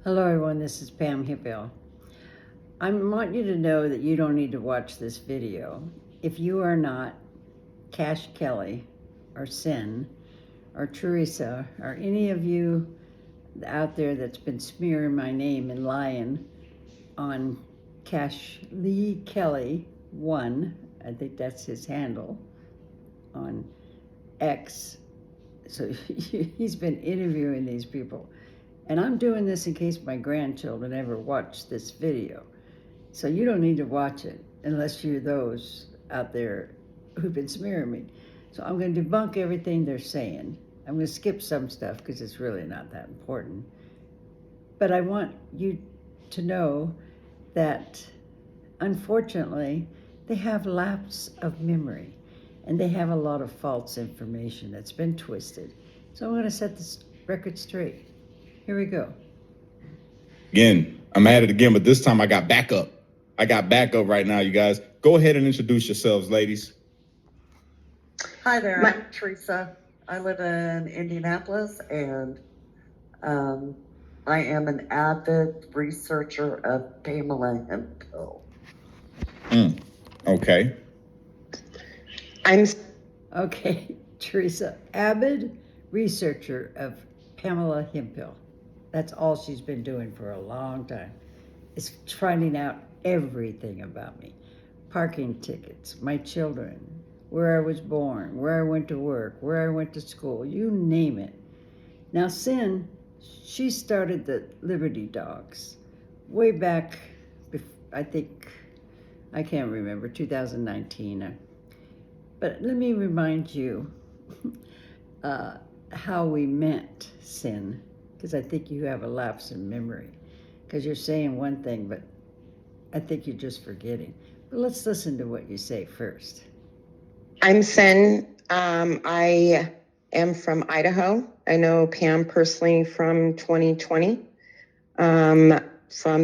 Hello everyone, this is Pam Hippill. I want you to know that you don't need to watch this video. If you are not Kash Kelly or Sin or Teresa or any of you out there that's been smearing my name and lying on Kash Lee Kelly 1, I think that's his handle on X. So he's been interviewing these people. And I'm doing this in case my grandchildren ever watch this video. So you don't need to watch it unless you're those out there who've been smearing me. So I'm going to debunk everything they're saying. I'm going to skip some stuff because it's really not that important. But I want you to know that unfortunately they have lapse of memory and they have a lot of false information that's been twisted. So I'm going to set this record straight. Here we go. Again, I'm at it again, but this time I got backup. I got backup right now, you guys. Go ahead and introduce yourselves, ladies. Hi there, I'm Teresa. I live in Indianapolis, and I am an avid researcher of Pamela Hemphill. Okay. Okay, Teresa, avid researcher of Pamela Hemphill. That's all she's been doing for a long time, is finding out everything about me. Parking tickets, my children, where I was born, where I went to work, where I went to school, you name it. Now, Sin, she started the Liberty Dogs way back, I think, I can't remember, 2019. But let me remind you how we met, Sin, because I think you have a lapse in memory, because you're saying one thing, but I think you're just forgetting. But let's listen to what you say first. I'm Sin. I am from Idaho. I know Pam personally from 2020, from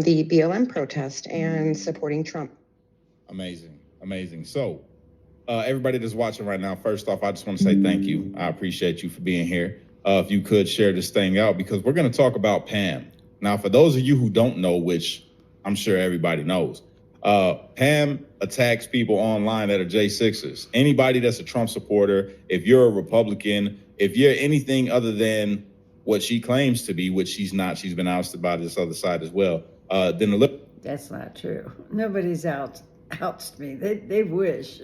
the BLM protest and supporting Trump. Amazing, amazing. So, everybody that's watching right now, first off, I just want to say thank you. I appreciate you for being here. If you could share this thing out, because we're going to talk about Pam. Now, for those of you who don't know, which I'm sure everybody knows, Pam attacks people online that are J6ers. Anybody that's a Trump supporter, if you're a Republican, if you're anything other than what she claims to be, which she's not, she's been ousted by this other side as well, then That's not true. Nobody's outed me. They wish.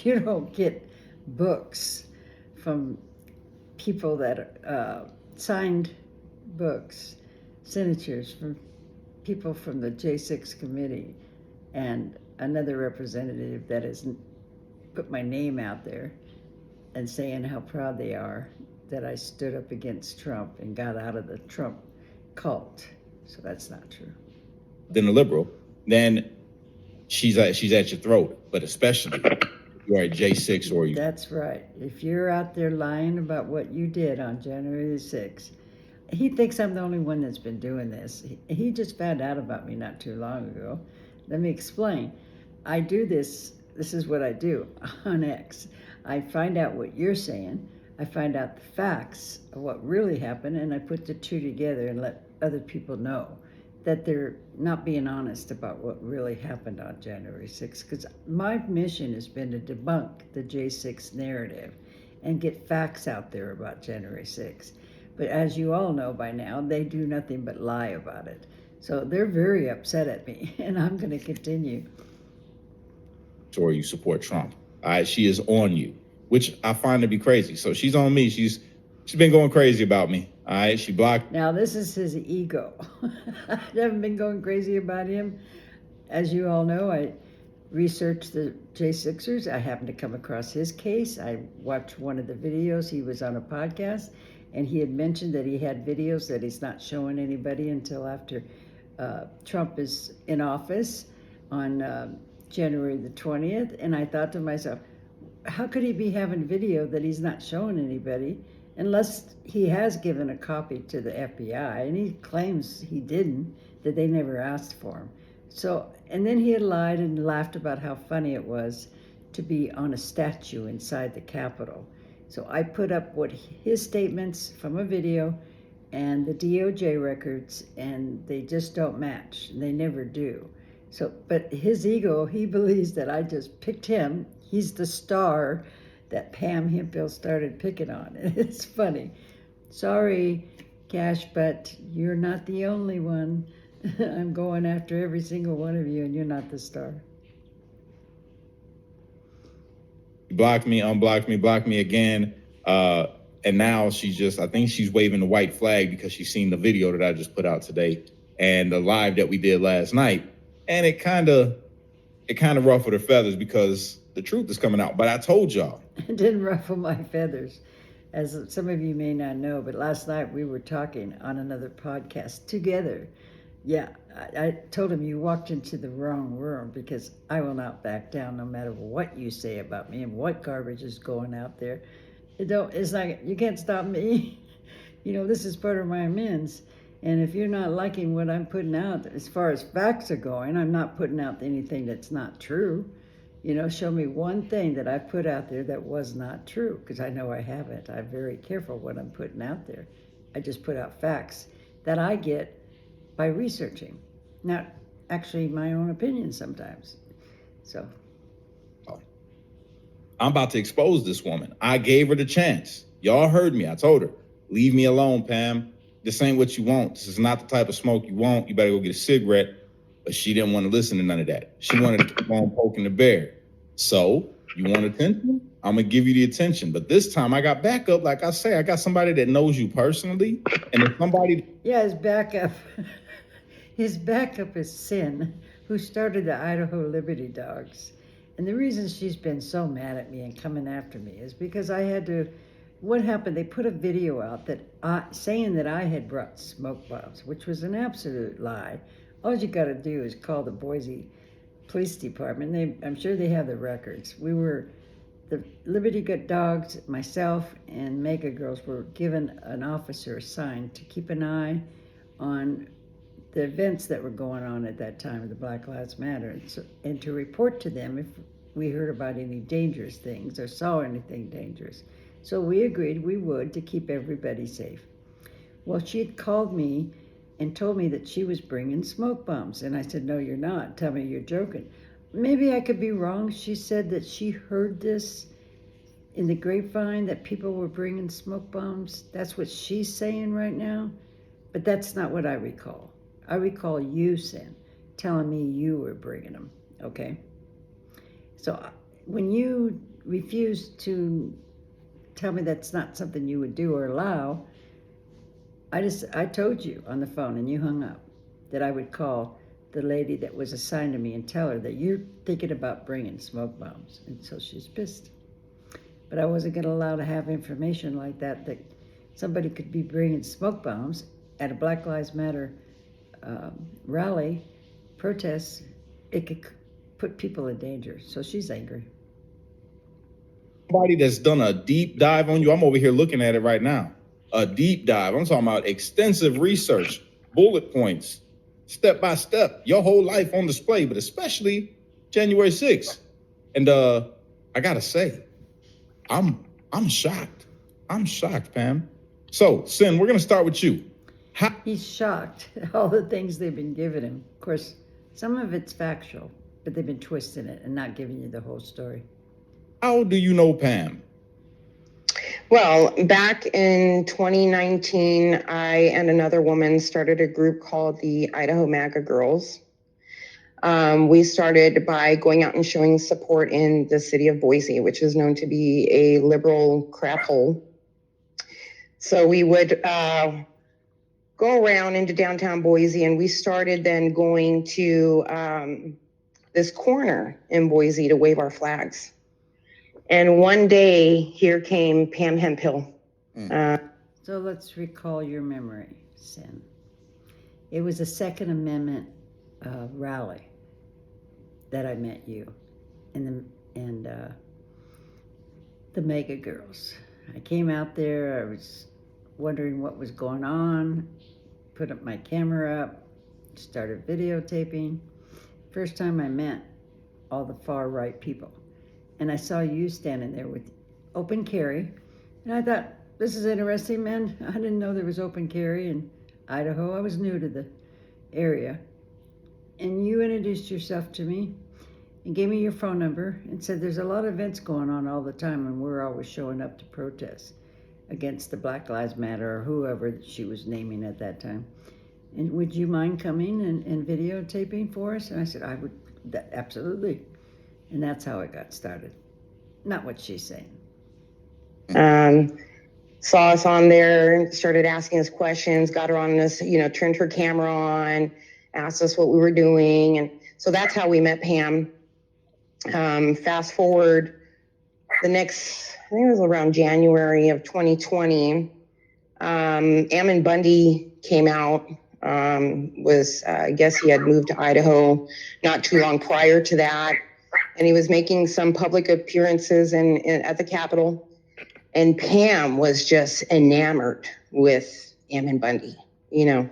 You don't get books from people that signed books, signatures from people from the J6 committee and another representative that has put my name out there and saying how proud they are that I stood up against Trump and got out of the Trump cult. So that's not true. Than a liberal, then she's at your throat. But especially if you're a J6 or you. That's right. If you're out there lying about what you did on January the 6th, he thinks I'm the only one that's been doing this. He just found out about me not too long ago. Let me explain. I do this. This is what I do on X. I find out what you're saying. I find out the facts of what really happened, and I put the two together and let other people know that they're not being honest about what really happened on January 6th. Because my mission has been to debunk the J6 narrative and get facts out there about January 6th. But as you all know by now, they do nothing but lie about it. So they're very upset at me, and I'm going to continue. Or you support Trump. All right, she is on you, which I find to be crazy. So she's on me. She's been going crazy about me. All right, she blocked. Now this is his ego. I haven't been going crazy about him. As you all know, I researched the J6ers. I happened to come across his case. I watched one of the videos. He was on a podcast, and he had mentioned that he had videos that he's not showing anybody until after Trump is in office on January the 20th. And I thought to myself, how could he be having video that he's not showing anybody unless he has given a copy to the FBI, and he claims he didn't, that they never asked for him. So, and then he had lied and laughed about how funny it was to be on a statue inside the Capitol. So I put up what his statements from a video and the DOJ records, and they just don't match. They never do. So, but his ego, he believes that I just picked him. He's the star that Pam Hemphill started picking on. It's funny. Sorry, Kash, but you're not the only one. I'm going after every single one of you, and you're not the star. Blocked me, unblocked me, blocked me again. And now I think she's waving the white flag because she's seen the video that I just put out today and the live that we did last night. And it kind of ruffled her feathers because the truth is coming out. But I told y'all. It didn't ruffle my feathers, as some of you may not know, but last night we were talking on another podcast together. Yeah, I told him you walked into the wrong room because I will not back down no matter what you say about me and what garbage is going out there. It's like, you can't stop me. This is part of my amends. And if you're not liking what I'm putting out, as far as facts are going, I'm not putting out anything that's not true. Show me one thing that I put out there that was not true, because I know I haven't. I'm very careful what I'm putting out there. I just put out facts that I get by researching, not actually my own opinion sometimes. So. I'm about to expose this woman. I gave her the chance. Y'all heard me. I told her, leave me alone, Pam. This ain't what you want. This is not the type of smoke you want. You better go get a cigarette. But she didn't want to listen to none of that. She wanted to keep on poking the bear. So, you want attention? I'm going to give you the attention. But this time I got backup. Like I say, I got somebody that knows you personally. And if somebody... Yeah, his backup. His backup is Sin, who started the Idaho Liberty Dogs. And the reason she's been so mad at me and coming after me is because what happened, they put a video out saying that I had brought smoke bombs, which was an absolute lie. All you got to do is call the Boise Police Department. I'm sure they have the records. The Liberty Dogs, myself, and Mega Girls were given an officer assigned to keep an eye on the events that were going on at that time of the Black Lives Matter, and to report to them if we heard about any dangerous things or saw anything dangerous. So we agreed we would, to keep everybody safe. Well, she had called me and told me that she was bringing smoke bombs, and I said, no, you're not. Tell me you're joking. Maybe I could be wrong. She said that she heard this in the grapevine, that people were bringing smoke bombs. That's what she's saying right now, but that's not what I recall. I recall you, Sin, telling me you were bringing them, okay? So when you refuse to tell me that's not something you would do or allow, I told you on the phone, and you hung up, that I would call the lady that was assigned to me and tell her that you're thinking about bringing smoke bombs. And so she's pissed. But I wasn't going to allow to have information like that somebody could be bringing smoke bombs at a Black Lives Matter rally, protests. It could put people in danger. So she's angry. Somebody that's done a deep dive on you. I'm over here looking at it right now. A deep dive. I'm talking about extensive research, bullet points, step by step, your whole life on display, but especially January 6th. And I gotta say, I'm shocked. I'm shocked, Pam. So, Sin, we're gonna start with you. He's shocked at all the things they've been giving him. Of course, some of it's factual, but they've been twisting it and not giving you the whole story. How do you know Pam? Well, back in 2019, I and another woman started a group called the Idaho MAGA Girls. We started by going out and showing support in the city of Boise, which is known to be a liberal crap hole. So we would go around into downtown Boise, and we started then going to this corner in Boise to wave our flags. And one day, here came Pam Hemphill. So let's recall your memory, Sin. It was a Second Amendment rally that I met you and the Mega Girls. I came out there. I was wondering what was going on. Put up my camera up. Started videotaping. First time I met all the far right people. And I saw you standing there with open carry. And I thought, this is interesting, man. I didn't know there was open carry in Idaho. I was new to the area. And you introduced yourself to me and gave me your phone number and said there's a lot of events going on all the time and we're always showing up to protest against the Black Lives Matter or whoever she was naming at that time. And would you mind coming and videotaping for us? And I said, I would, absolutely. And that's how it got started. Not what she's saying. Saw us on there, started asking us questions, got her on this, turned her camera on, asked us what we were doing. And so that's how we met Pam. Fast forward the next, I think it was around January of 2020, Ammon Bundy came out. I guess he had moved to Idaho not too long prior to that. And he was making some public appearances at the Capitol. And Pam was just enamored with Ammon Bundy, Yeah,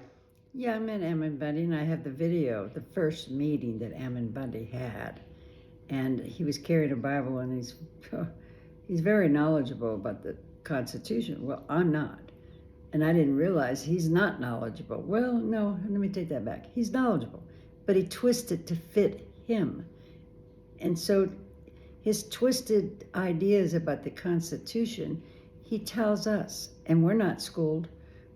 I met Ammon Bundy, and I have the video, the first meeting that Ammon Bundy had. And he was carrying a Bible, and he's very knowledgeable about the Constitution. Well, I'm not. And I didn't realize he's not knowledgeable. Well, no, let me take that back. He's knowledgeable, but he twisted to fit him. And so his twisted ideas about the Constitution, he tells us, and we're not schooled,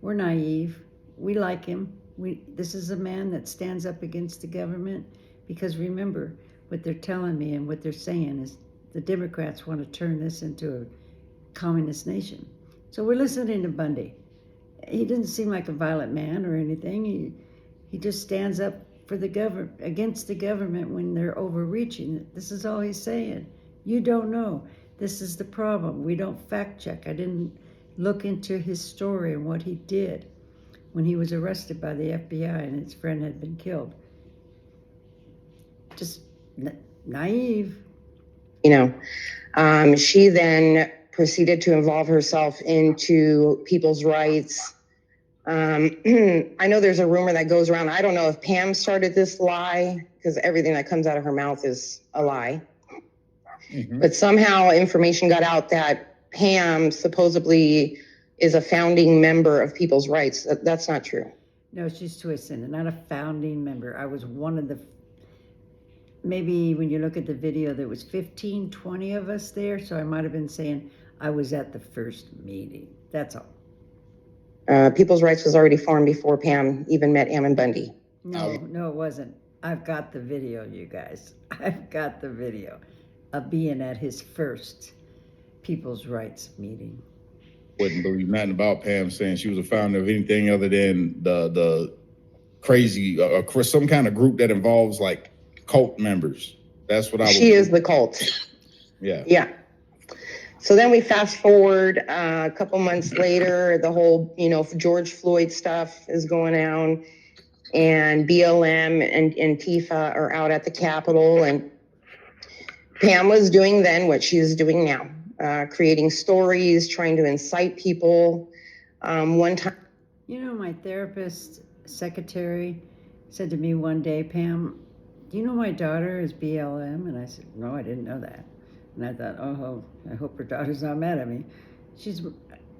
we're naive, we like him. This is a man that stands up against the government, because remember, what they're telling me and what they're saying is the Democrats want to turn this into a communist nation. So we're listening to Bundy. He doesn't seem like a violent man or anything. He just stands up for the government, against the government when they're overreaching. This is all he's saying. You don't know. This is the problem. We don't fact check. I didn't look into his story and what he did when he was arrested by the FBI and his friend had been killed. Just naive. She then proceeded to involve herself into people's rights. I know there's a rumor that goes around. I don't know if Pam started this lie, because everything that comes out of her mouth is a lie. Mm-hmm. But somehow information got out that Pam supposedly is a founding member of People's Rights. That's not true. No, she's twisting. Not a founding member. I was one of the, maybe when you look at the video, there was 15, 20 of us there. So I might have been saying I was at the first meeting. That's all. People's Rights was already formed before Pam even met Ammon Bundy. No, it wasn't. I've got the video, you guys. I've got the video of being at his first People's Rights meeting. Wouldn't believe nothing about Pam saying she was a founder of anything other than the crazy, some kind of group that involves like cult members. That's what I. She is the cult. Yeah. Yeah. So then we fast forward a couple months later, the whole, George Floyd stuff is going on, and BLM and Antifa are out at the Capitol, and Pam was doing then what she is doing now, creating stories, trying to incite people. One time. My therapist secretary said to me one day, Pam, do you know my daughter is BLM? And I said, no, I didn't know that. And I thought, oh, I hope her daughter's not mad at me.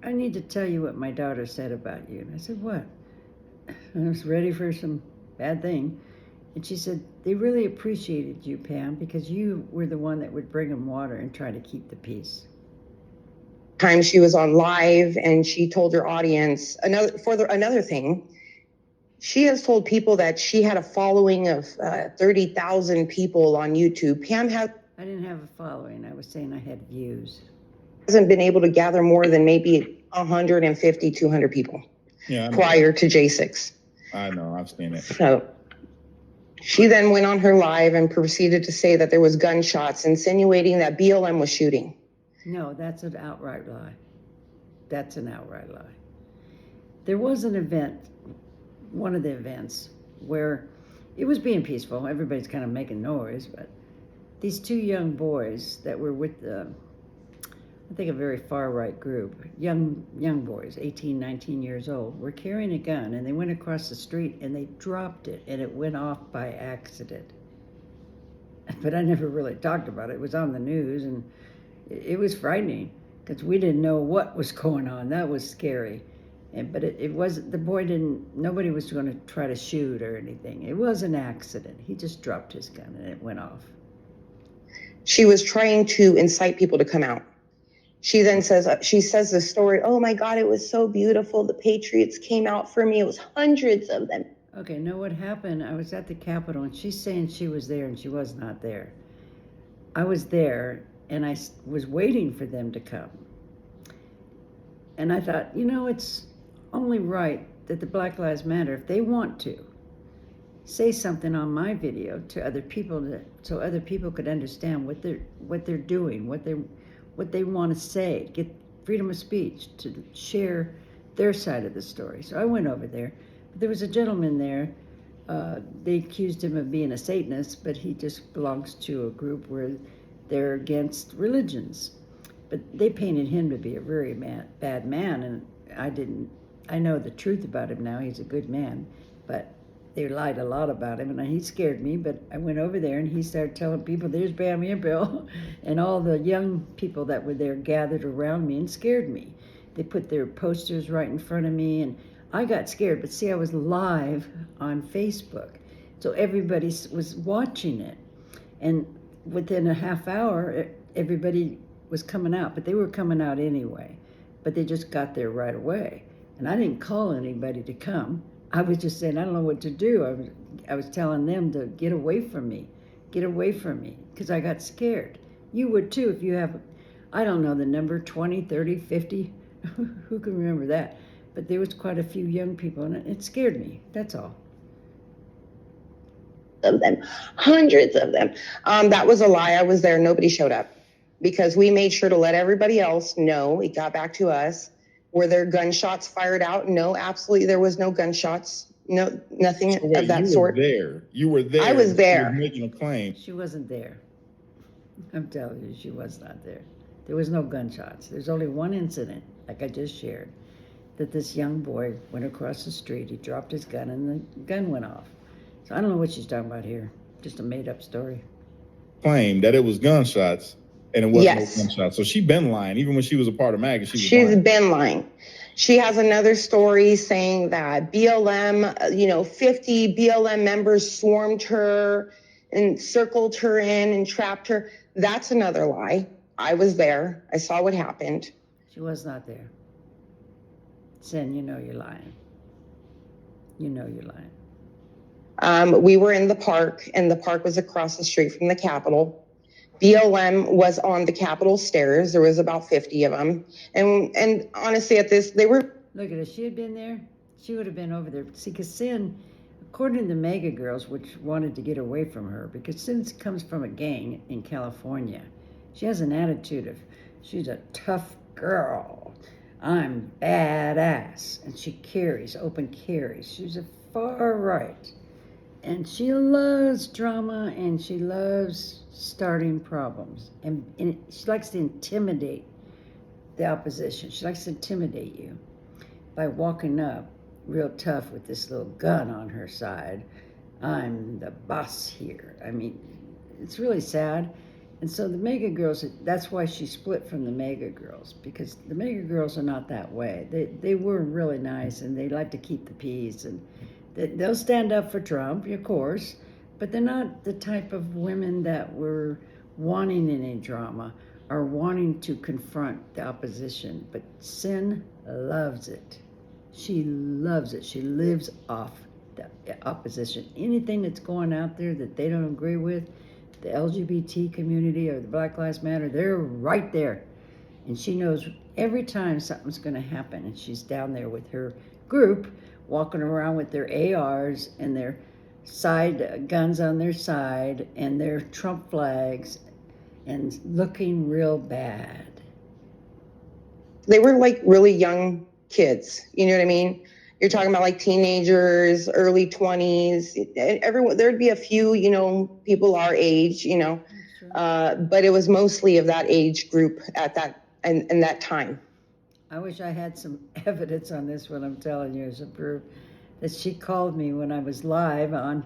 I need to tell you what my daughter said about you. And I said, what? And I was ready for some bad thing. And she said, they really appreciated you, Pam, because you were the one that would bring them water and try to keep the peace. Time she was on live and she told her audience, another thing, she has told people that she had a following of 30,000 people on YouTube. Pam I didn't have a following. I was saying I had views. Hasn't been able to gather more than maybe 150, 200 people prior to J6. I know, I've seen it. So she then went on her live and proceeded to say that there was gunshots, insinuating that BLM was shooting. No, that's an outright lie. That's an outright lie. There was an event, one of the events, where it was being peaceful. Everybody's kind of making noise, but these two young boys that were with I think a very far right group, young boys, 18, 19 years old, were carrying a gun, and they went across the street and they dropped it, and it went off by accident. But I never really talked about it. It was on the news, and it was frightening. because we didn't know what was going on. That was scary. But it wasn't, the boy didn't, nobody was going to try to shoot or anything. It was an accident. He just dropped his gun and it went off. She was trying to incite people to come out. She then says, she says the story, oh my God, it was so beautiful. The Patriots came out for me. It was hundreds of them. Okay, know what happened? I was at the Capitol and she's saying she was there and she was not there. I was there and I was waiting for them to come. And I thought, you know, it's only right that the Black Lives Matter, if they want to, say something on my video to other people so other people could understand what they're doing, what they want to say, get freedom of speech to share their side of the story. So I went over there. But there was a gentleman there. They accused him of being a Satanist, but he just belongs to a group where they're against religions. But they painted him to be a very bad man, and I know the truth about him now. He's a good man, but they lied a lot about him, and he scared me. But I went over there, and he started telling people, there's Bam here, Bill. And all the young people that were there gathered around me and scared me. They put their posters right in front of me, and I got scared. But see, I was live on Facebook, so everybody was watching it. And within a half hour, everybody was coming out, but they were coming out anyway. But they just got there right away. And I didn't call anybody to come. I was just saying, I don't know what to do. I was telling them to get away from me, because I got scared. You would too if you have, I don't know the number, 20, 30, 50, who can remember that? But there was quite a few young people, and it scared me, that's all. Of them, hundreds of them. That was a lie. I was there. Nobody showed up because we made sure to let everybody else know. It got back to us. Were there gunshots fired out? No, absolutely. There was no gunshots. No, nothing So wait, of that sort. You were there. I was there. You were making a claim. She wasn't there. I'm telling you, she was not there. There was no gunshots. There's only one incident, like I just shared, that this young boy went across the street. He dropped his gun, and the gun went off. So I don't know what she's talking about here. Just a made-up story. Claim that it was gunshots, and it wasn't Yes. no gunshots. So she been lying. Even when she was a part of MAGA, She's lying. been lying. She has another story saying that BLM, 50 BLM members swarmed her and circled her in and trapped her. That's another lie. I was there. I saw what happened. She was not there. Sin, you know you're lying. You know you're lying. We were in the park, and the park was across the street from the Capitol. BLM was on the Capitol stairs. There was about 50 of them. And honestly, they were... Look at her. If she had been there, she would have been over there. See, because Sin, according to the Mega Girls, which wanted to get away from her, because Sin comes from a gang in California. She has an attitude of, she's a tough girl. I'm badass. And she open carries. She's a far right. And she loves drama, and she loves starting problems. And she likes to intimidate the opposition. She likes to intimidate you by walking up real tough with this little gun on her side. I'm the boss here. I mean, it's really sad. And so the Mega Girls, that's why she split from the Mega Girls, because the Mega Girls are not that way. They were really nice, and they like to keep the peace, and they'll stand up for Trump, of course, but they're not the type of women that were wanting any drama or wanting to confront the opposition. But Sin loves it. She loves it. She lives off the opposition. Anything that's going out there that they don't agree with, the LGBT community or the Black Lives Matter, they're right there. And she knows every time something's going to happen, and she's down there with her group, walking around with their ARs and their side guns on their side and their Trump flags and looking real bad. They were like really young kids. You know what I mean? You're talking about like teenagers, early 20s. Everyone, there'd be a few, people our age, but it was mostly of that age group at that and that time. I wish I had some evidence on this one. I'm telling you, as a proof that she called me when I was live on,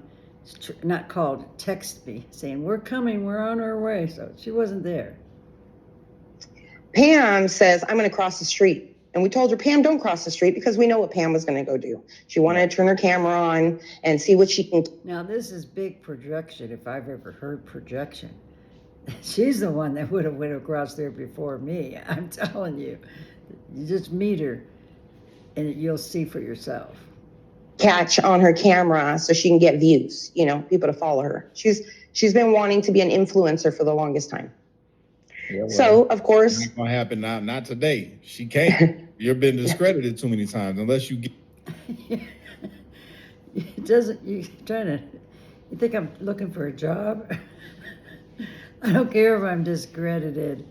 not called, text me saying, we're coming, we're on our way. So she wasn't there. Pam says, I'm going to cross the street. And we told her, Pam, don't cross the street, because we know what Pam was going to go do. She wanted to turn her camera on and see what she can. Now, this is big projection, if I've ever heard projection. She's the one that would have went across there before me. I'm telling you. You just meet her and you'll see for yourself. Catch on her camera so she can get views, you know, people to follow her. She's been wanting to be an influencer for the longest time. Yeah, well, so of course, it's not gonna happen now. Not today. She can't. You've been discredited too many times. Unless you get. It doesn't. You trying to? You think I'm looking for a job? I don't care if I'm discredited.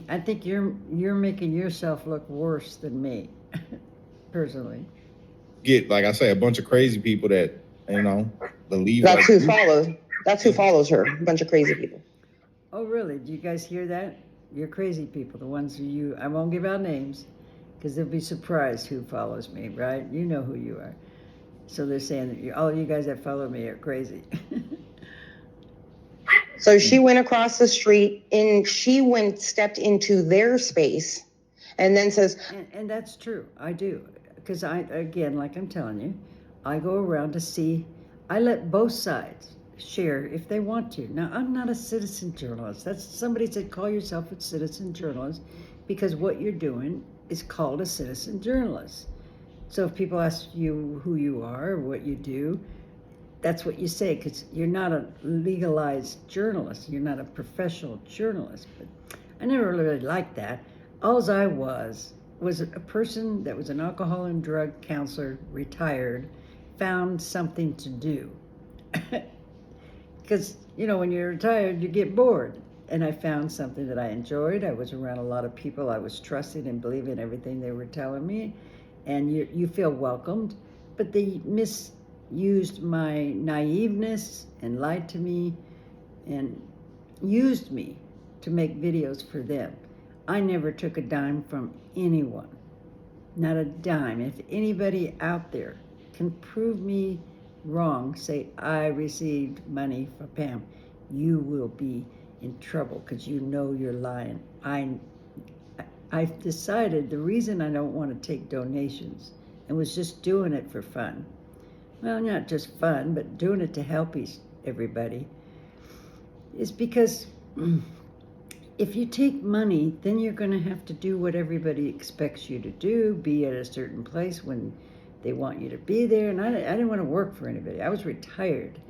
I think you're making yourself look worse than me, personally. Get, like I say, a bunch of crazy people that, you know, believe. That's like who follows. That's who follows her. A bunch of crazy people. Oh, really? Do you guys hear that? You're crazy people, the ones who you. I won't give out names, because they'll be surprised who follows me, right? You know who you are. So they're saying that all you guys that follow me are crazy. So she went across the street and stepped into their space, and then says, and that's true. I do. Because again, like I'm telling you, I go around to see, I let both sides share if they want to. Now, I'm not a citizen journalist. That's, somebody said, call yourself a citizen journalist, because what you're doing is called a citizen journalist. So if people ask you who you are or what you do, that's what you say, because you're not a legalized journalist. You're not a professional journalist. But I never really liked that. All I was a person that was an alcohol and drug counselor, retired, found something to do. Because, you know, when you're retired, you get bored. And I found something that I enjoyed. I was around a lot of people I was trusting and believing everything they were telling me. And you feel welcomed. But they misused my naiveness and lied to me and used me to make videos for them. I never took a dime from anyone, not a dime. If anybody out there can prove me wrong, say I received money from Pam, you will be in trouble, because you know you're lying. I've decided the reason I don't want to take donations and was just doing it for fun, well, not just fun, but doing it to help everybody, is because if you take money, then you're going to have to do what everybody expects you to do, be at a certain place when they want you to be there. And I didn't want to work for anybody. I was retired.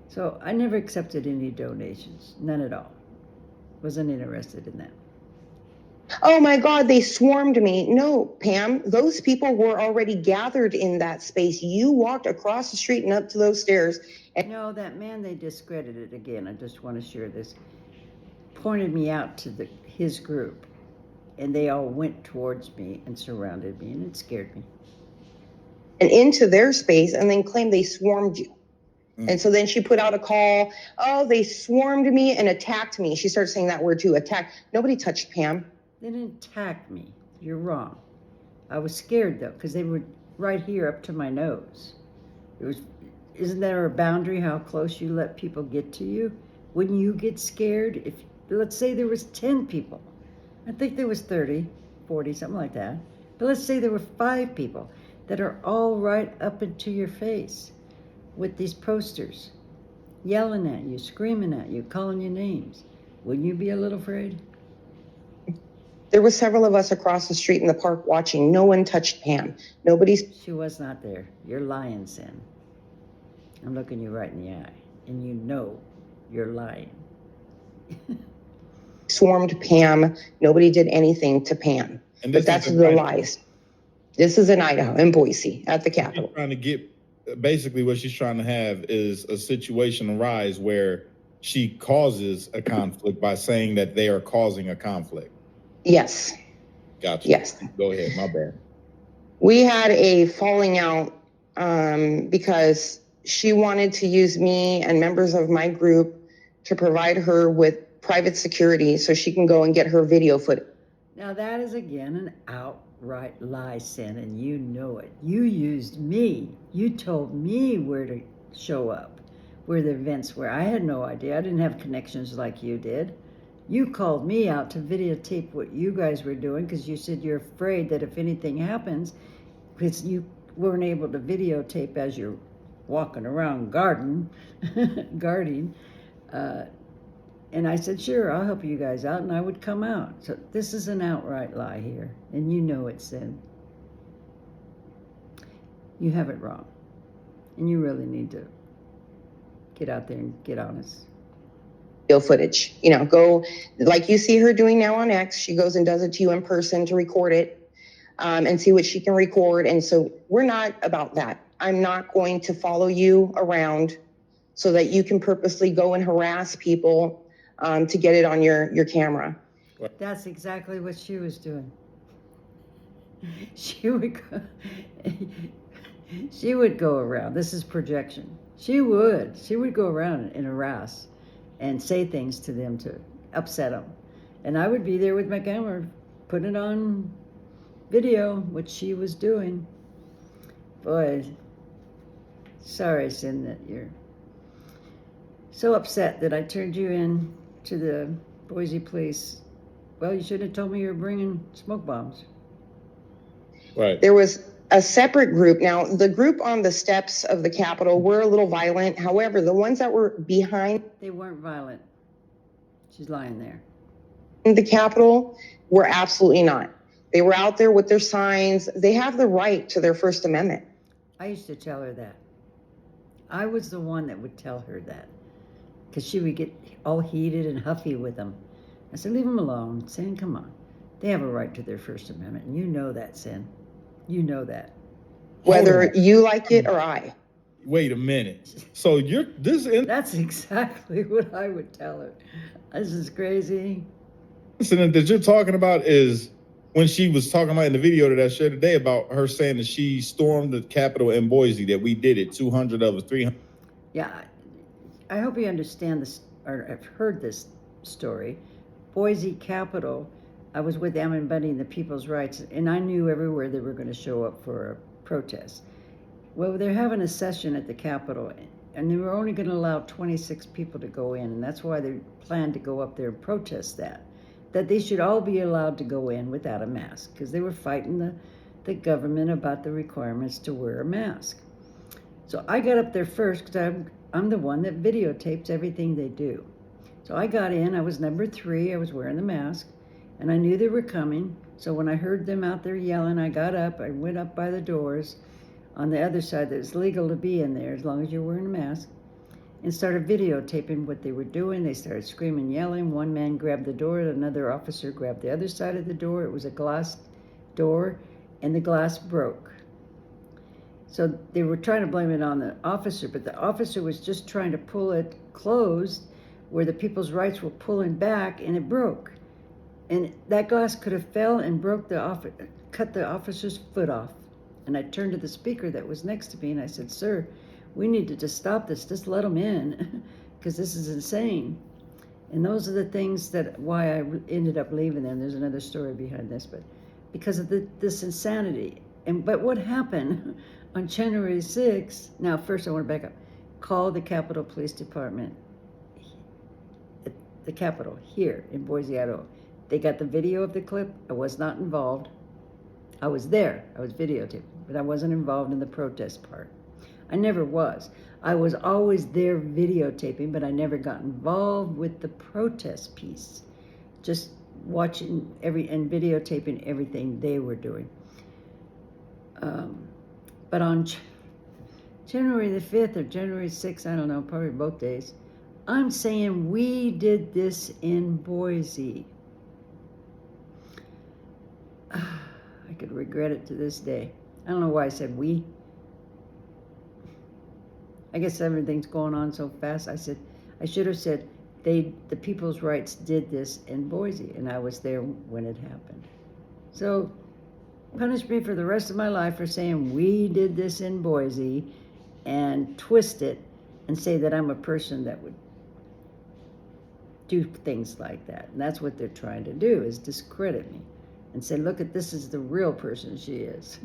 So I never accepted any donations, none at all. Wasn't interested in that. oh my God, they swarmed me. No, Pam, those people were already gathered in that space. You walked across the street and up to those stairs. No, that man they discredited again. I just want to share this. Pointed me out to his group, and they all went towards me and surrounded me, and it scared me. And into their space, and then claimed they swarmed you. And so then she put out a call. Oh, they swarmed me and attacked me. She started saying that word too, attack. Nobody touched Pam. They didn't attack me. You're wrong. I was scared though, because they were right here up to my nose. Isn't there a boundary how close you let people get to you? Wouldn't you get scared if, let's say there was 10 people. I think there was 30, 40, something like that. But let's say there were 5 people that are all right up into your face with these posters, yelling at you, screaming at you, calling you names. Wouldn't you be a little afraid? There were several of us across the street in the park watching. No one touched Pam. She was not there. You're lying, Sin. I'm looking you right in the eye, and you know you're lying. Swarmed Pam. Nobody did anything to Pam. But that's the lies. This is in Idaho, in Boise, at the Capitol. She's trying to get, basically what she's trying to have is a situation arise where she causes a conflict by saying that they are causing a conflict. Yes. Gotcha. Yes. Go ahead. My bad. We had a falling out because she wanted to use me and members of my group to provide her with private security so she can go and get her video footage. Now that is again an outright lie, Sin, and you know it. You used me. You told me where to show up, where the events were. I had no idea. I didn't have connections like you did. You called me out to videotape what you guys were doing because you said you're afraid that if anything happens, because you weren't able to videotape as you're walking around guarding, and I said, sure, I'll help you guys out, and I would come out. So this is an outright lie here, and you know it, Sid. You have it wrong, and you really need to get out there and get honest. Footage, go like you see her doing now on X. She goes and does it to you in person to record it, and see what she can record. And so we're not about that. I'm not going to follow you around so that you can purposely go and harass people to get it on your camera. That's exactly what she was doing. She would go around. This is projection. She would go around and harass and say things to them to upset them. And I would be there with my camera, put it on video, what she was doing. Boy, sorry, Sin, that you're so upset that I turned you in to the Boise police. Well, you should have told me you were bringing smoke bombs. Right. There was a separate group. Now, the group on the steps of the Capitol were a little violent. However, the ones that were behind... They weren't violent. She's lying there. The Capitol were absolutely not. They were out there with their signs. They have the right to their First Amendment. I used to tell her that. I was the one that would tell her that. Because she would get all heated and huffy with them. I said, leave them alone. Sin, come on. They have a right to their First Amendment. And you know that, Sin. You know that. Whether you like it or I. Wait a minute. So That's exactly what I would tell her. This is crazy. Incident that you're talking about is when she was talking about in the video that I shared today about her saying that she stormed the Capitol in Boise, that we did it, 200 of us, 300. Yeah, I hope you understand this, or have heard this story. Boise Capitol, I was with Ammon Bundy and the People's Rights, and I knew everywhere they were going to show up for a protest. Well, they're having a session at the Capitol, and they were only going to allow 26 people to go in, and that's why they planned to go up there and protest that they should all be allowed to go in without a mask, because they were fighting the government about the requirements to wear a mask. So I got up there first because I'm the one that videotapes everything they do. So I got in, I was number 3, I was wearing the mask, and I knew they were coming. So when I heard them out there yelling, I got up, I went up by the doors on the other side that it's legal to be in there as long as you're wearing a mask, and started videotaping what they were doing. They started screaming, yelling. One man grabbed the door, another officer grabbed the other side of the door. It was a glass door, and the glass broke. So they were trying to blame it on the officer, but the officer was just trying to pull it closed where the People's Rights were pulling back, and it broke. And that glass could have fell and cut the officer's foot off. And I turned to the speaker that was next to me, and I said, sir, we need to just stop this. Just let them in, because this is insane. And those are the things why I ended up leaving them. There's another story behind this, but because of this insanity. But what happened on January 6th, now first I want to back up, call the Capitol Police Department, at the Capitol here in Boise, Idaho. They got the video of the clip. I was not involved. I was there. I was videotaping, but I wasn't involved in the protest part. I never was. I was always there videotaping, but I never got involved with the protest piece. Just watching and videotaping everything they were doing. But on January the 5th or January 6th, I don't know, probably both days, I'm saying we did this in Boise. I could regret it to this day. I don't know why I said we. I guess everything's going on so fast. I should have said the People's Rights did this in Boise, and I was there when it happened. So punish me for the rest of my life for saying we did this in Boise, and twist it and say that I'm a person that would do things like that. And that's what they're trying to do, is discredit me and say, look at this is the real person she is.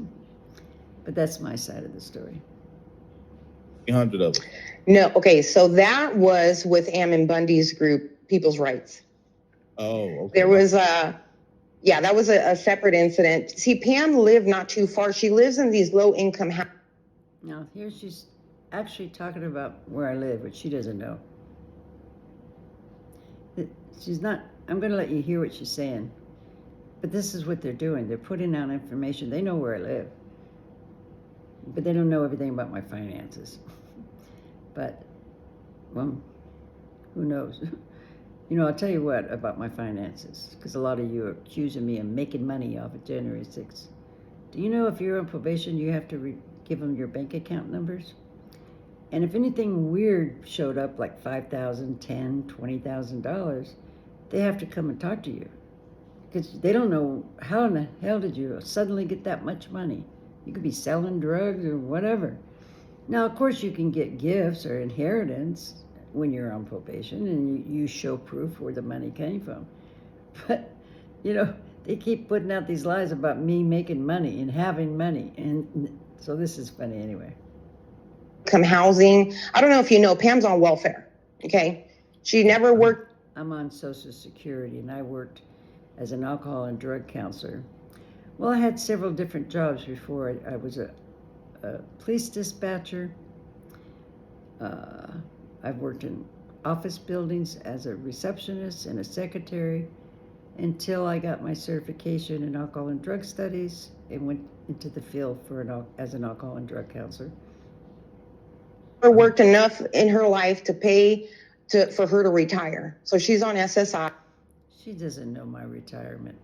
But that's my side of the story. 300 of them. No, okay, so that was with Ammon Bundy's group, People's Rights. Oh, okay. There was yeah, that was a separate incident. See, Pam lived not too far. She lives in these low income houses. Now, here she's actually talking about where I live, which she doesn't know. She's not, I'm going to let you hear what she's saying. But this is what they're doing. They're putting out information. They know where I live. But they don't know everything about my finances. But, well, who knows? You know, I'll tell you what about my finances, because a lot of you are accusing me of making money off of January 6th. Do you know if you're on probation, you have to give them your bank account numbers? And if anything weird showed up, like $5,000, $10,000, $20,000, they have to come and talk to you. Because they don't know how in the hell did you suddenly get that much money. You could be selling drugs or whatever. Now, of course, you can get gifts or inheritance when you're on probation and you show proof where the money came from. But, you know, they keep putting out these lies about me making money and having money. And so this is funny anyway. Come housing. I don't know if you know, Pam's on welfare. Okay. She never worked. I'm on Social Security, and I worked as an alcohol and drug counselor. Well, I had several different jobs before. I was a police dispatcher. I've worked in office buildings as a receptionist and a secretary until I got my certification in alcohol and drug studies and went into the field as an alcohol and drug counselor. Worked enough in her life to pay for her to retire. So she's on SSI. She doesn't know my retirement.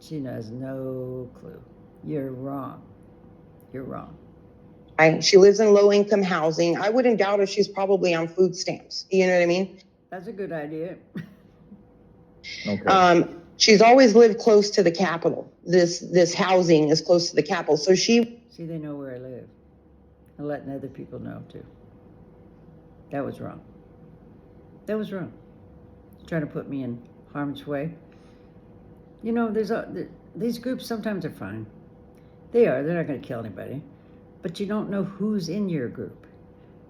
She has no clue. You're wrong. You're wrong. She lives in low income housing. I wouldn't doubt if she's probably on food stamps. You know what I mean? That's a good idea. Okay. She's always lived close to the Capitol. This housing is close to the Capitol. So she... See, they know where I live. I'm letting other people know, too. That was wrong. That was wrong. Trying to put me in harm's way. You know, these groups sometimes are fine. They are. They're not going to kill anybody. But you don't know who's in your group.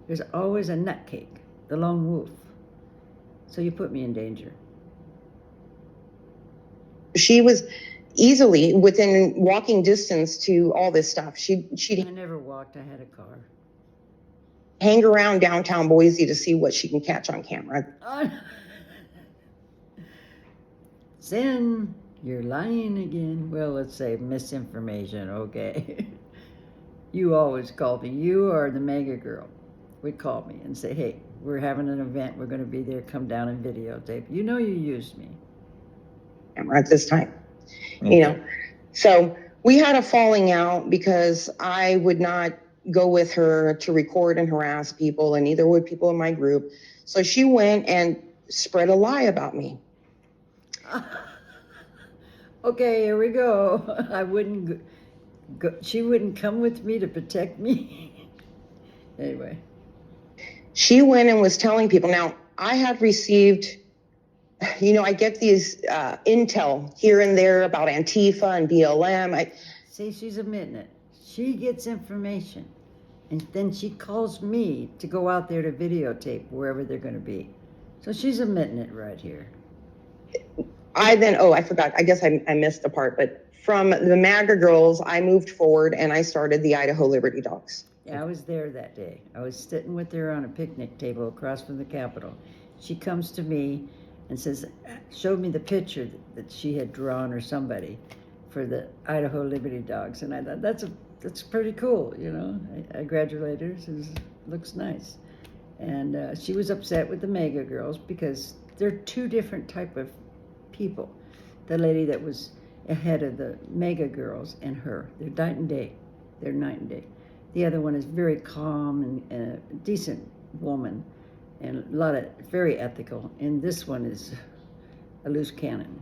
There's always a nutcake, the lone wolf. So you put me in danger. She was easily within walking distance to all this stuff. I never walked. I had a car. Hang around downtown Boise to see what she can catch on camera. Sin, you're lying again. Well, let's say misinformation, okay. You always call me. You are the mega girl. Would call me and say, hey, we're having an event. We're going to be there. Come down and videotape. You know you used me. Camera at this time. Okay. You know, so we had a falling out because I would not go with her to record and harass people, and neither would people in my group. So she went and spread a lie about me. Okay, here we go. I wouldn't go. She wouldn't come with me to protect me. Anyway. She went and was telling people. Now, I had received, you know, I get these intel here and there about Antifa and BLM. See, she's admitting it. She gets information, and then she calls me to go out there to videotape wherever they're going to be. So she's admitting it right here. I forgot. I guess I missed the part, but from the MAGA girls, I moved forward and I started the Idaho Liberty Dogs. Yeah, I was there that day. I was sitting with her on a picnic table across from the Capitol. She comes to me and showed me the picture that she had drawn or somebody for the Idaho Liberty Dogs. And I thought, that's pretty cool, you know. I congratulated her. She looks nice. And she was upset with the mega girls because they're two different type of people. The lady that was ahead of the mega girls and her. They're night and day. They're night and day. The other one is very calm and a decent woman and very ethical. And this one is a loose cannon.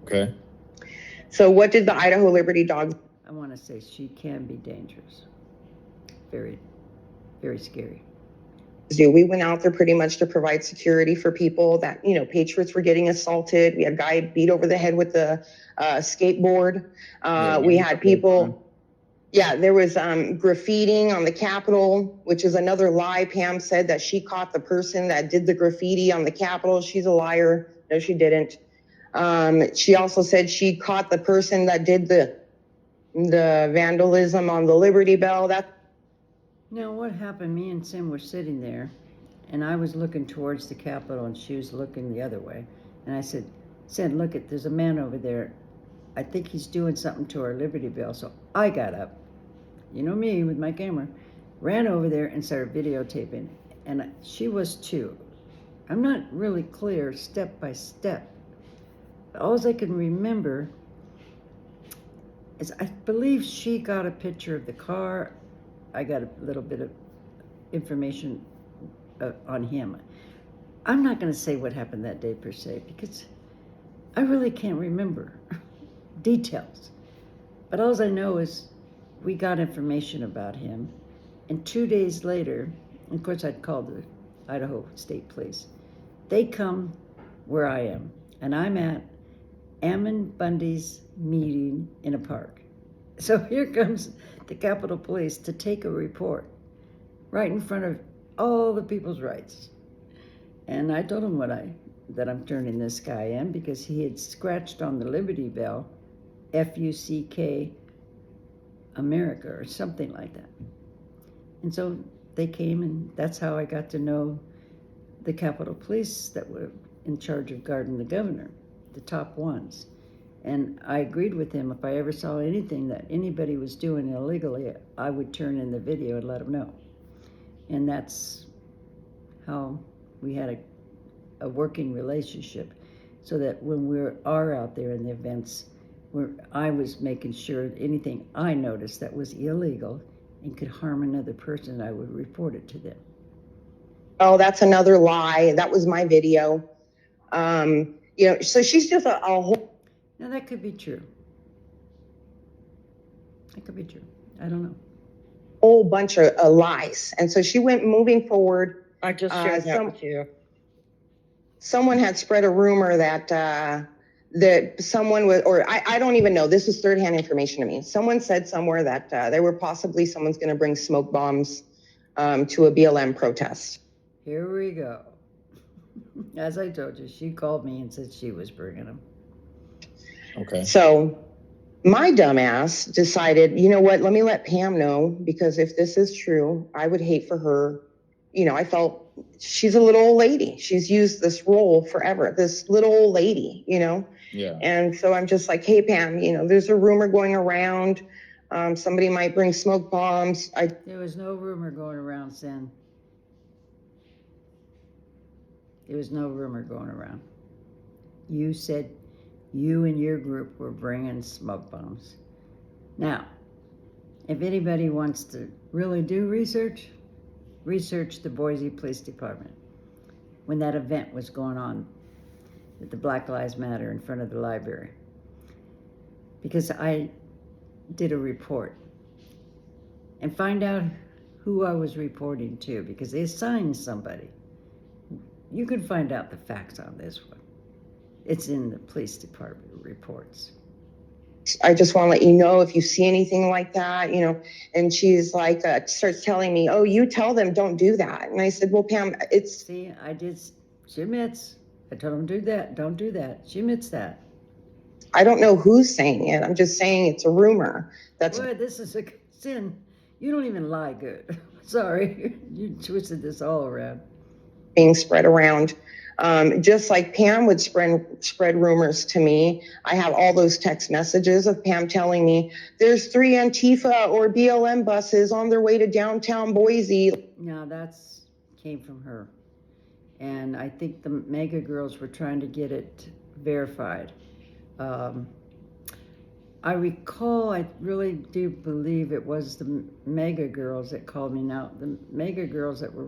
Okay. So what did the Idaho Liberty Dogs... I want to say she can be dangerous. Very, very scary. do? We went out there pretty much to provide security for people that, you know, patriots were getting assaulted. We had a guy beat over the head with the skateboard. We had people... Yeah, there was graffitiing on the Capitol, which is another lie. Pam said that she caught the person that did the graffiti on the Capitol. She's a liar. No, she didn't. She also said she caught the person that did the vandalism on the Liberty Bell. Now, what happened, me and Sim were sitting there, and I was looking towards the Capitol, and she was looking the other way. And I said, look, there's a man over there. I think he's doing something to our Liberty Bell. So I got up, you know me with my camera, ran over there and started videotaping. And she was too. I'm not really clear step by step. All I can remember is I believe she got a picture of the car. I got a little bit of information on him. I'm not going to say what happened that day per se, because I really can't remember details. But all I know is we got information about him, and 2 days later, of course I'd called the Idaho State Police. They come where I am, and I'm at Ammon Bundy's meeting in a park. So here comes the Capitol Police to take a report right in front of all the people's rights. And I told him that I'm turning this guy in because he had scratched on the Liberty Bell, FUCK America or something like that. And so they came, and that's how I got to know the Capitol Police that were in charge of guarding the governor, the top ones. And I agreed with him, if I ever saw anything that anybody was doing illegally, I would turn in the video and let them know. And that's how we had a working relationship, so that when we are out there in the events, where I was making sure that anything I noticed that was illegal and could harm another person, I would report it to them. Oh, that's another lie. That was my video. So she's just a whole. Now that could be true. That could be true. I don't know. Whole bunch of lies. And so she went moving forward. I just shared that with you. Someone had spread a rumor that someone was, or I don't even know, this is third-hand information to me. Someone said somewhere that there were possibly someone's going to bring smoke bombs to a BLM protest. Here we go. As I told you, she called me and said she was bringing them. Okay. So my dumbass decided, you know what, let me let Pam know, because if this is true, I would hate for her. I felt she's a little old lady. She's used this role forever, this little old lady, Yeah. And so I'm just like, hey, Pam, there's a rumor going around. Somebody might bring smoke bombs. There was no rumor going around, Sin. There was no rumor going around. You said you and your group were bringing smoke bombs. Now, if anybody wants to really do research the Boise Police Department when that event was going on with the Black Lives Matter in front of the library. Because I did a report, and find out who I was reporting to, because they assigned somebody. You can find out the facts on this one. It's in the police department reports. I just want to let you know if you see anything like that, and she's like, starts telling me, oh, you tell them, don't do that. And I said, well, Pam, See, I did, she admits, I told them do that, don't do that. She admits that. I don't know who's saying it. I'm just saying it's a rumor. Boy, this is a sin. You don't even lie good. Sorry, you twisted this all around. Being spread around. Just like Pam would spread rumors to me. I have all those text messages of Pam telling me there's 3 Antifa or BLM buses on their way to downtown Boise. Now that's came from her. And I think the Mega Girls were trying to get it verified. I recall, I really do believe it was the Mega Girls that called me. Now, the Mega Girls that were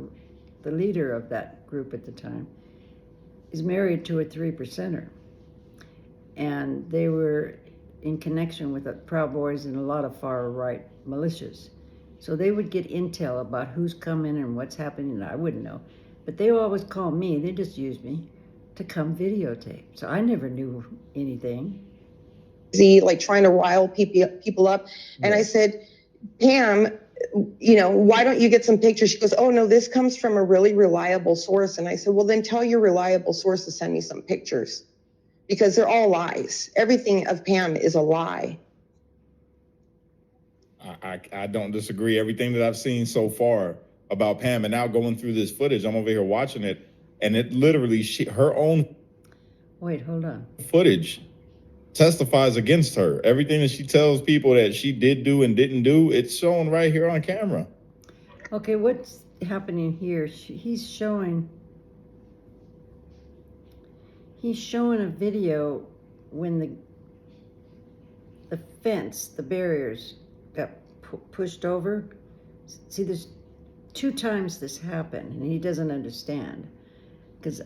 the leader of that group at the time is married to a 3%er. And they were in connection with the Proud Boys and a lot of far-right militias. So they would get intel about who's coming and what's happening, and I wouldn't know. But they always call me, they just used me to come videotape. So I never knew anything. Like trying to rile people up. And I said, Pam, why don't you get some pictures? She goes, oh no, this comes from a really reliable source. And I said, well, then tell your reliable source to send me some pictures, because they're all lies. Everything of Pam is a lie. I don't disagree. Everything that I've seen so far about Pam, and now going through this footage, I'm over here watching it, and it literally, her own Wait, hold on. footage testifies against her. Everything that she tells people that she did do and didn't do, it's shown right here on camera. Okay, what's happening here? He's showing a video when the fence, the barriers got pushed over. See, there's 2 times this happened, and he doesn't understand, because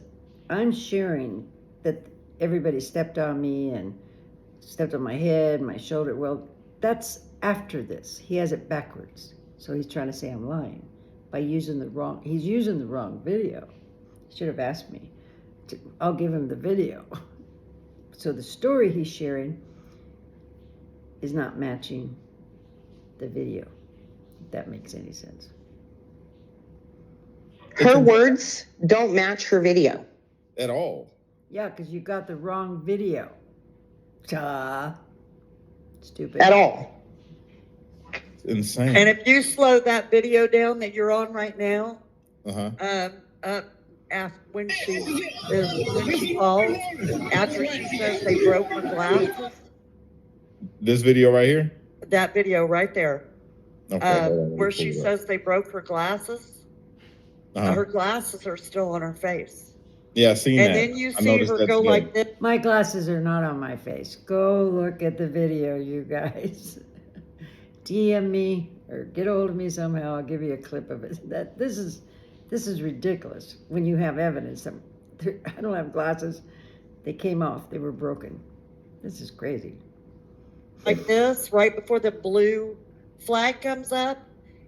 I'm sharing that everybody stepped on me and stepped on my head, my shoulder. Well, that's after this. He has it backwards. So he's trying to say I'm lying by using the wrong video. He should have asked me. I'll give him the video. So the story he's sharing is not matching the video, if that makes any sense. Her words don't match her video. At all. Yeah, because you got the wrong video. Stupid. At all. It's insane. And if you slow that video down that you're on right now, when she falls, after she says they broke her glasses, This video right here? that video right there, Okay, where she says they broke her glasses, her glasses are still on her face. Yeah, I seen that. And then you see her go like this. My glasses are not on my face. Go look at the video, you guys. DM me or get a hold of me somehow. I'll give you a clip of it. This is ridiculous when you have evidence. I don't have glasses. They came off. They were broken. This is crazy. Like this, right before the blue flag comes up,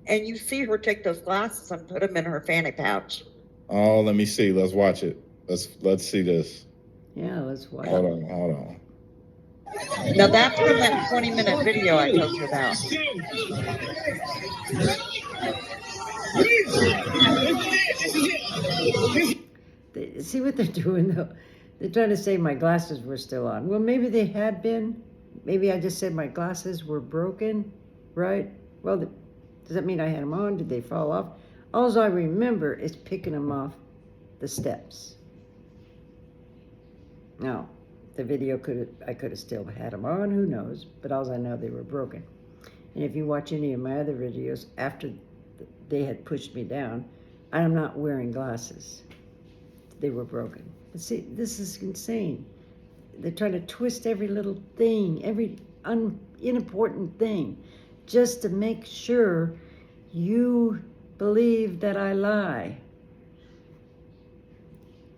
and you see her take those glasses and put them in her fanny pouch. Oh, let me see. Let's watch it. Let's see this. Yeah, let's watch. Hold on. Now that's from that 20-minute video I told you about. See what they're doing though? They're trying to say my glasses were still on. Well, maybe they had been. Maybe I just said my glasses were broken, right? Well, does that mean I had them on? Did they fall off? All I remember is picking them off the steps. Now, the video I could have still had them on, who knows? But all I know, they were broken. And if you watch any of my other videos, after they had pushed me down, I am not wearing glasses. They were broken. But see, this is insane. They're trying to twist every little thing, every unimportant thing, just to make sure you believe that I lie.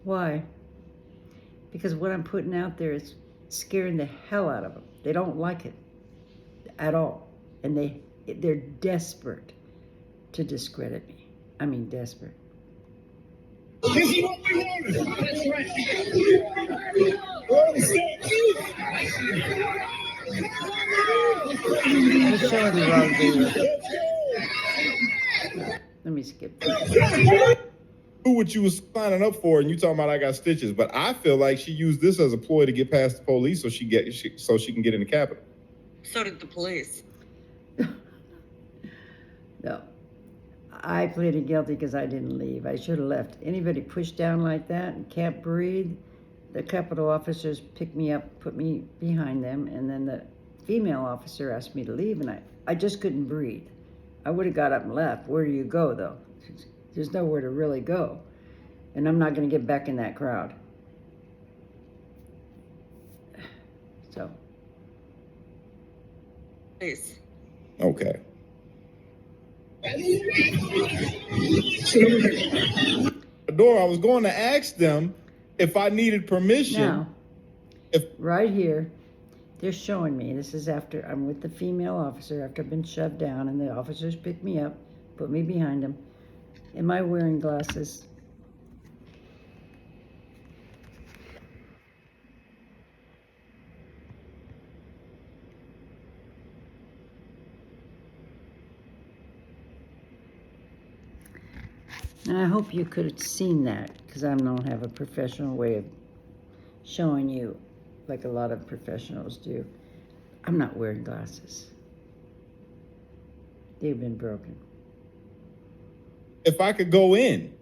Why? Because what I'm putting out there is scaring the hell out of them. They don't like it at all. And they're desperate to discredit me. I mean, desperate. This is what we wanted. That's right. They're showing the wrong video. Let me skip this. Do what you was signing up for, and you talking about I got stitches, but I feel like she used this as a ploy to get past the police, so she can get in the Capitol. So did the police. No, I pleaded guilty because I didn't leave. I should have left. Anybody pushed down like that and can't breathe, the Capitol officers picked me up, put me behind them, and then the female officer asked me to leave, and I just couldn't breathe. I would have got up and left. Where do you go, though? There's nowhere to really go. And I'm not going to get back in that crowd. So. Please. Okay. Dora, I was going to ask them if I needed permission. Now, right here, they're showing me. This is after I'm with the female officer, after I've been shoved down, and the officers picked me up, put me behind them. Am I wearing glasses? And I hope you could have seen that, because I don't have a professional way of showing you like a lot of professionals do. I'm not wearing glasses. They've been broken. If I could go in.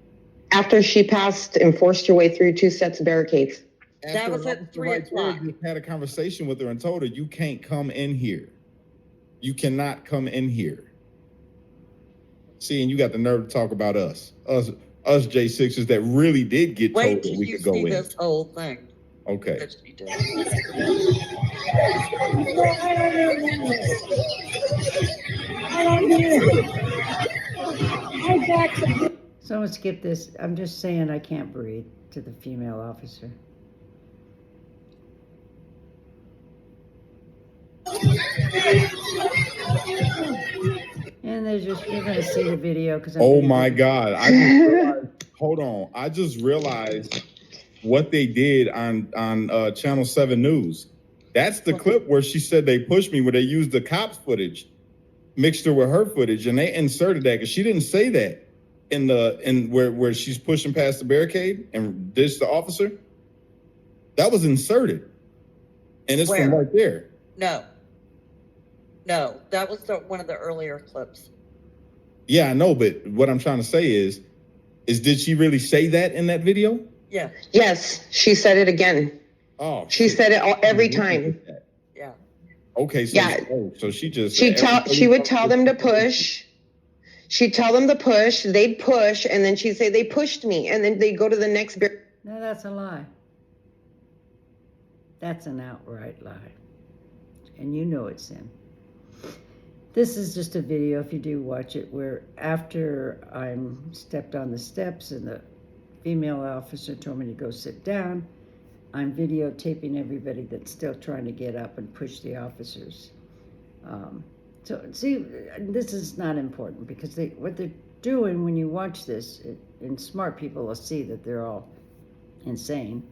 After she passed and forced her way through 2 sets of barricades. That was at 3 o'clock. Just had a conversation with her and told her, you can't come in here. You cannot come in here. See, and you got the nerve to talk about us J6s that really did get told Wait that till we you could go see in. this whole thing. Okay. That she did. So I'm gonna skip this. I'm just saying I can't breathe to the female officer. And you're gonna see the video because Oh my God. I just realized, hold on. I just realized what they did on Channel 7 News. That's the clip where she said they pushed me, where they used the cops footage mixed her with her footage, and they inserted that because she didn't say that in where she's pushing past the barricade and ditched the officer. That was inserted, and it's from right there. No, that was one of the earlier clips. Yeah, I know, but what I'm trying to say is did she really say that in that video? Yeah. Yes, she said it again. Oh, she said it every time. Yeah. Okay, so she just she would tell them to push. She'd tell them to push, they'd push, and then she'd say they pushed me, and then they'd go to the next No, that's a lie. That's an outright lie. And you know it's in. This is just a video, if you do watch it, where after I'm stepped on the steps and the female officer told me to go sit down, I'm videotaping everybody that's still trying to get up and push the officers. So see, this is not important because what they're doing when you watch this, and smart people will see that they're all insane,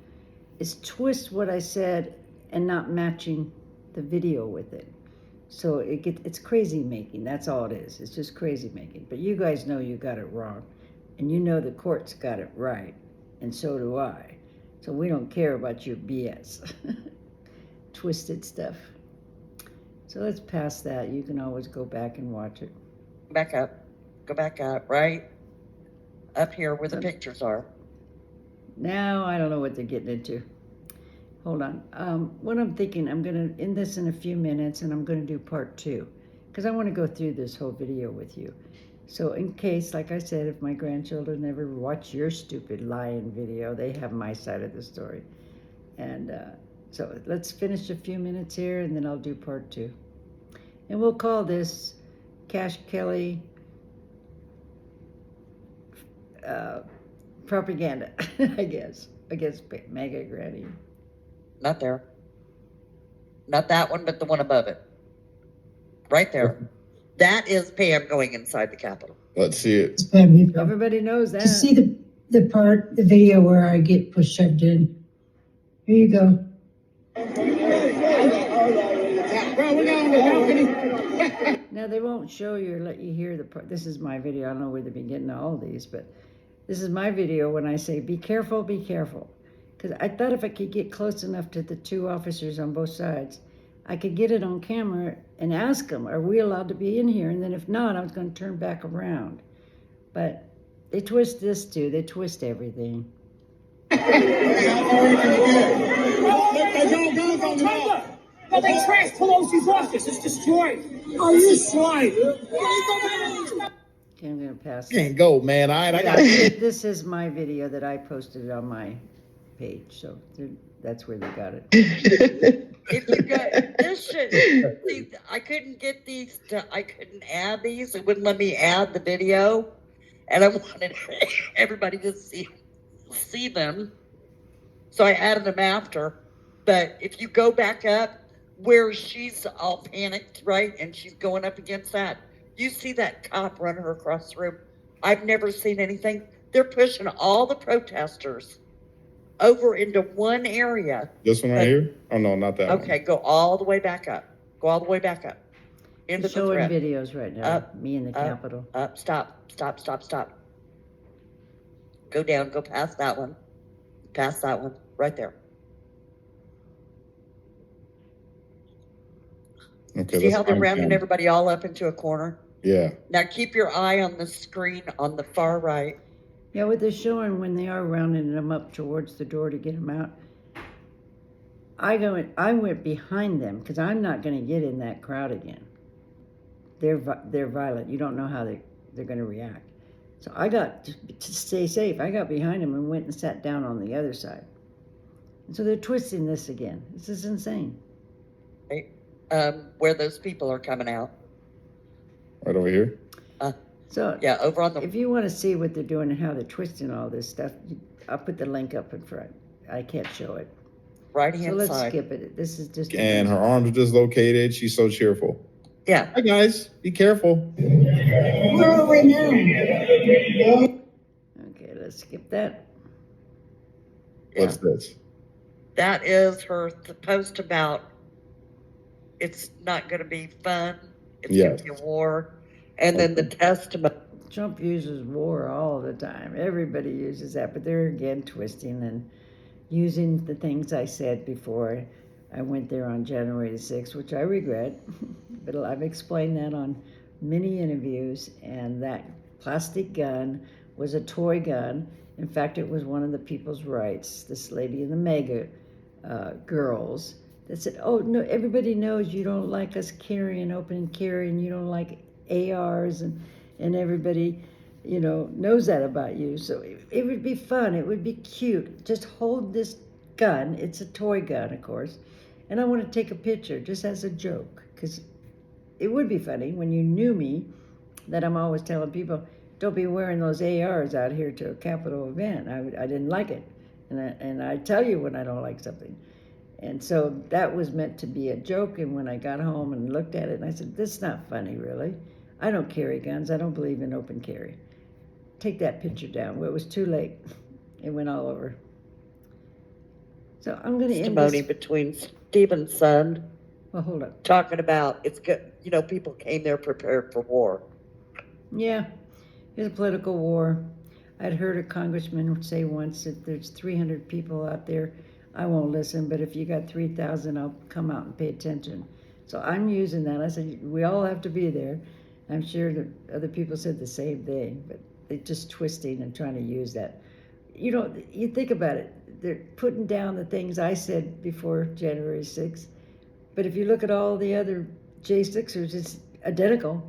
is twist what I said and not matching the video with it. So it's crazy making. That's all it is. It's just crazy making. But you guys know you got it wrong, and you know the court's got it right, and so do I. So we don't care about your BS, twisted stuff. So let's pass that. You can always go back and watch it. Back up. Go back up, right? Up here where the pictures are. Now I don't know what they're getting into. Hold on. What I'm thinking, I'm going to end this in a few minutes, and I'm going to do part 2. Because I want to go through this whole video with you. So in case, like I said, if my grandchildren ever watch your stupid lying video, they have my side of the story. And so let's finish a few minutes here, and then I'll do part 2. And we'll call this Kash Kelly propaganda, I guess, against Mega Granny. Not there. Not that one, but the one above it. Right there. That is Pam going inside the Capitol. Let's see it. It's bad people. Everybody knows that. To see the video where I get pushed shoved in. Here you go. Now they won't show you or let you hear the part. This is my video. I don't know where they've been getting all these, but this is my video when I say, be careful, be careful. Because I thought if I could get close enough to the 2 officers on both sides, I could get it on camera and ask them, are we allowed to be in here? And then if not, I was going to turn back around. But they twist this too. They twist everything. They trashed Pelosi's office. It's destroyed. Oh, you destroyed. Okay, I'm going to pass. Can't go, man. I got This is my video that I posted on my page. So that's where they got it. If you got this shit, see, I couldn't get these. I couldn't add these. It wouldn't let me add the video, and I wanted everybody to see them. So I added them after. But if you go back up where she's all panicked, right, and she's going up against that, you see that cop run her across the room. I've never seen anything. They're pushing all the protesters over into one area. This one right here? Oh, no, not that one. Okay, go all the way back up. Go all the way back up. Into the Showing threat. videos right now. Up, me in the Capitol. Up, stop. Go down, go past that one. Past that one, right there. Okay, See let's how they're find rounding Pam. everybody all up into a corner? Yeah. Now keep your eye on the screen on the far right. Yeah, what they're showing when they are rounding them up towards the door to get them out. I went behind them because I'm not going to get in that crowd again. They're violent. You don't know how they're going to react. So I got to stay safe. I got behind them and went and sat down on the other side. And so they're twisting this again. This is insane. Right? Where those people are coming out. Right over here. So Yeah, over on the if you want to see what they're doing and how they're twisting all this stuff, I'll put the link up in front. I can't show it. right So hand let's side. skip it. This is just. And her arms are dislocated. She's so cheerful. Yeah. Hi guys, be careful. Where are we now? Okay, let's skip that. What's this? That is her post about it's not going to be fun. It's Yes. going to be a war. And then the testimony. Trump uses war all the time. Everybody uses that, but they're again twisting and using the things I said before. I went there on January the 6th, which I regret, but I've explained that on many interviews, and that plastic gun was a toy gun. In fact, it was one of the people's rights, this lady in the MAGA girls, that said, oh, no, everybody knows you don't like us carrying, open carry, and you don't like ARs, and everybody, knows that about you. So it would be fun. It would be cute. Just hold this gun. It's a toy gun, of course. And I want to take a picture just as a joke, because it would be funny when you knew me that I'm always telling people, don't be wearing those ARs out here to a Capitol event. I didn't like it. And I tell you when I don't like something. And so that was meant to be a joke. And when I got home and looked at it, and I said, this is not funny, really. I don't carry guns. I don't believe in open carry. Take that picture down. Well, it was too late. It went all over. So I'm going to end Testimony this. between Stephen's son Well, hold up. talking about it's good. People came there prepared for war. Yeah, it's a political war. I'd heard a congressman say once, if there's 300 people out there, I won't listen, but if you got 3,000, I'll come out and pay attention. So I'm using that. I said, we all have to be there. I'm sure that other people said the same thing, but they're just twisting and trying to use that. You think about it. They're putting down the things I said before January 6th. But if you look at all the other J6ers, it's identical.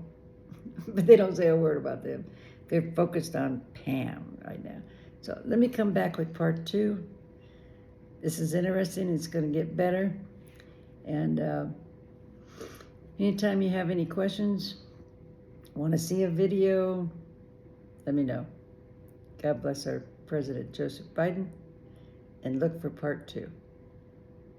But they don't say a word about them. They're focused on Pam right now. So let me come back with part 2. This is interesting. It's going to get better. And anytime you have any questions, want to see a video, let me know. God bless our President Joseph Biden, and look for part 2.